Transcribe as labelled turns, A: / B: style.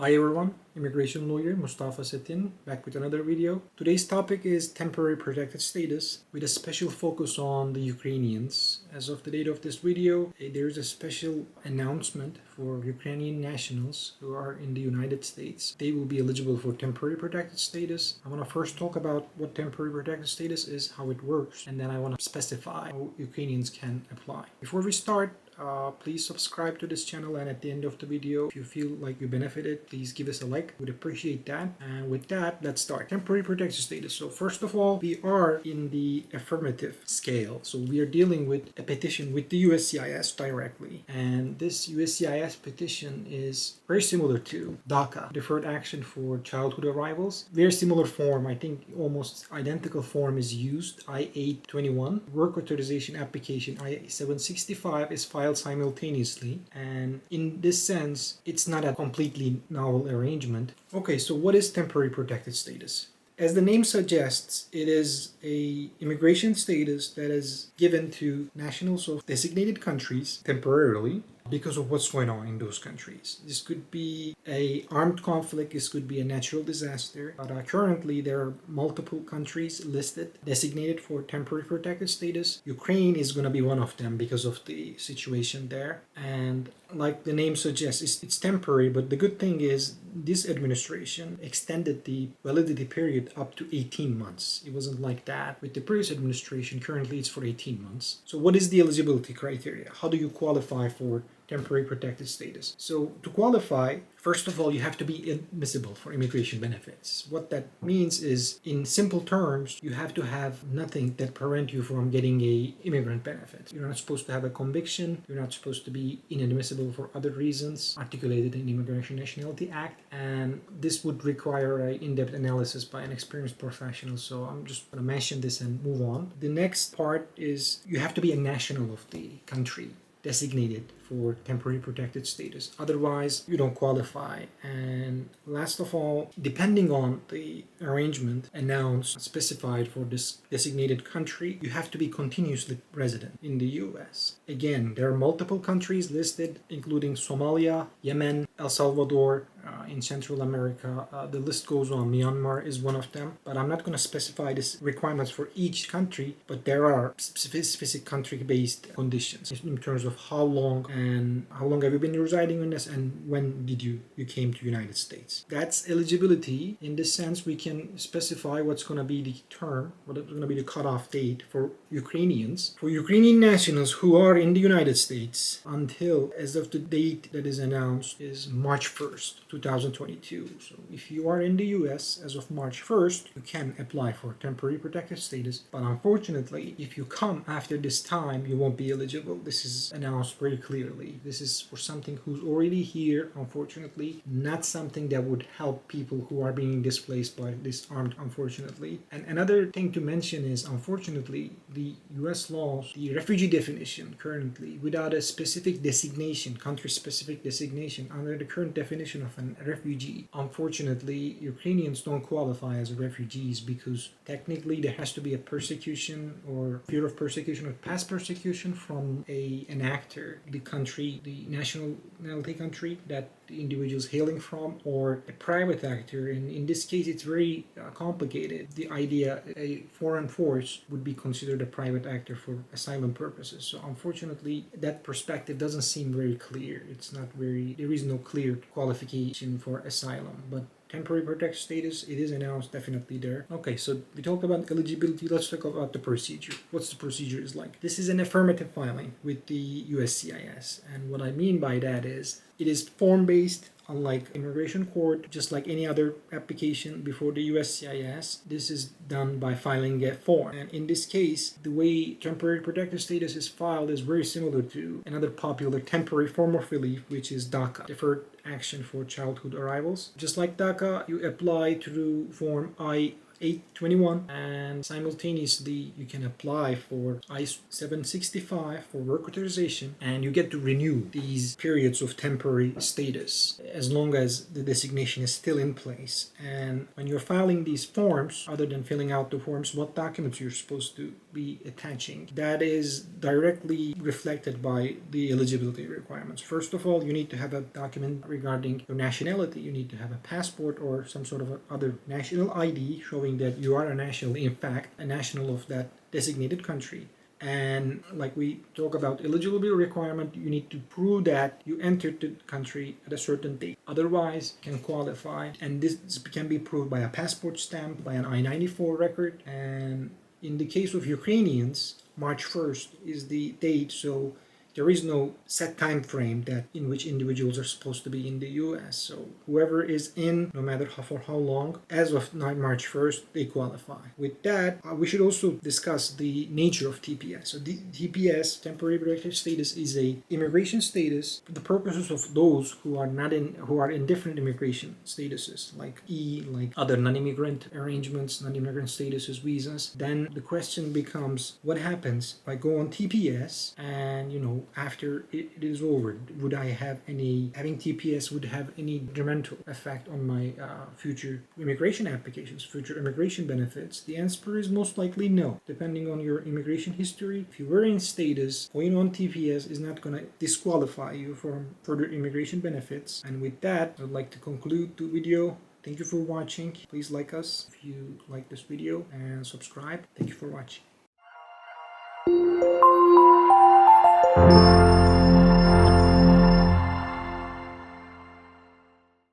A: Hi everyone, immigration lawyer Mustafa Setin back with another video. Today's topic is temporary protected status with a special focus on the Ukrainians. As of the date of this video, there is a special announcement for Ukrainian nationals who are in the United States. They will be eligible for temporary protected status. I want to first talk about what temporary protected status is, how it works, and then I want to specify how Ukrainians can apply. Before we start, please subscribe to this channel, and at the end of the video, if you feel like you benefited, please give us a like. We'd appreciate that. And with that, let's start. Temporary protected status. So first of all, we are in the affirmative scale. So we are dealing with a petition with the USCIS directly. And this USCIS petition is very similar to DACA, Deferred Action for Childhood Arrivals. Very similar form, I think almost identical form is used. I-821, Work Authorization Application I-765 is filed simultaneously, and in this sense it's not a completely novel arrangement. Okay, so what is temporary protected status? As the name suggests, it is a immigration status that is given to nationals of designated countries temporarily because of what's going on in those countries. This could be an armed conflict, this could be a natural disaster, but currently there are multiple countries listed, designated for temporary protected status. Ukraine is going to be one of them because of the situation there. And like the name suggests, it's temporary, but the good thing is this administration extended the validity period up to 18 months. It wasn't like that with the previous administration. Currently it's for 18 months. So what is the eligibility criteria? How do you qualify for temporary protected status? So to qualify, first of all, you have to be admissible for immigration benefits. What that means is, in simple terms, you have to have nothing that prevent you from getting a immigrant benefit. You're not supposed to have a conviction. You're not supposed to be inadmissible for other reasons articulated in the Immigration Nationality Act. And this would require an in-depth analysis by an experienced professional. So I'm just going to mention this and move on. The next part is you have to be a national of the country designated for temporary protected status. Otherwise, you don't qualify. And last of all, depending on the arrangement announced, specified for this designated country, you have to be continuously resident in the US. Again, there are multiple countries listed, including Somalia, Yemen, El Salvador, in Central America. The list goes on. Myanmar is one of them. But I'm not going to specify these requirements for each country, but there are specific country-based conditions in terms of how long have you been residing in this, and when did you came to United States. That's eligibility. In this sense, we can specify what's going to be the term, what is going to be the cutoff date for Ukrainians. For Ukrainian nationals who are in the United States until, as of the date that is announced, is March 1st, 2022. So if you are in the US as of March 1st, you can apply for temporary protected status. But unfortunately, if you come after this time, you won't be eligible. This is announced very clearly. This is for something who's already here, unfortunately, not something that would help people who are being displaced by this armed, unfortunately. And another thing to mention is, unfortunately, the US laws, the refugee definition currently, without a specific designation, country-specific designation, under the current definition of a refugee, unfortunately, Ukrainians don't qualify as refugees because technically there has to be a persecution or fear of persecution or past persecution from an actor, the country, the nationality country that the individual is hailing from, or a private actor. And in this case, it's very complicated. The idea a foreign force would be considered a private actor for asylum purposes. So unfortunately, that perspective doesn't seem very clear. There is no clear qualification for asylum. But temporary protected status, it is announced definitely there. Okay, so we talked about eligibility. Let's talk about the procedure. What's the procedure is like? This is an affirmative filing with the USCIS. And what I mean by that is, it is form-based, unlike immigration court, just like any other application before the USCIS. This is done by filing a form. And in this case, the way temporary protected status is filed is very similar to another popular temporary form of relief, which is DACA, Deferred Action for Childhood Arrivals. Just like DACA, you apply through form I-821 821, and simultaneously you can apply for I-765 for work authorization, and you get to renew these periods of temporary status as long as the designation is still in place. And when you're filing these forms, other than filling out the forms, what documents you're supposed to be attaching, that is directly reflected by the eligibility requirements. First of all, you need to have a document regarding your nationality. You need to have a passport or some sort of other national ID showing that you are a national, in fact, a national of that designated country. And like we talk about eligibility requirement, you need to prove that you entered the country at a certain date. Otherwise, you can qualify. And this can be proved by a passport stamp, by an I-94 record. And in the case of Ukrainians, March 1st is the date, so there is no set time frame that in which individuals are supposed to be in the US. So whoever is in, no matter for how long, as of March 1st, they qualify. With that, we should also discuss the nature of TPS. So the TPS, temporary protected status, is a immigration status for the purposes of those who are in different immigration statuses, like other non-immigrant arrangements, non-immigrant statuses, visas. Then the question becomes, what happens if I go on TPS and after it is over, having TPS would have any detrimental effect on my future immigration applications, future immigration benefits? The answer is most likely no. Depending on your immigration history, if you were in status, going on TPS is not going to disqualify you from further immigration benefits. And with that, I'd like to conclude the video. Thank you for watching. Please like us if you like this video and subscribe. Thank you for watching.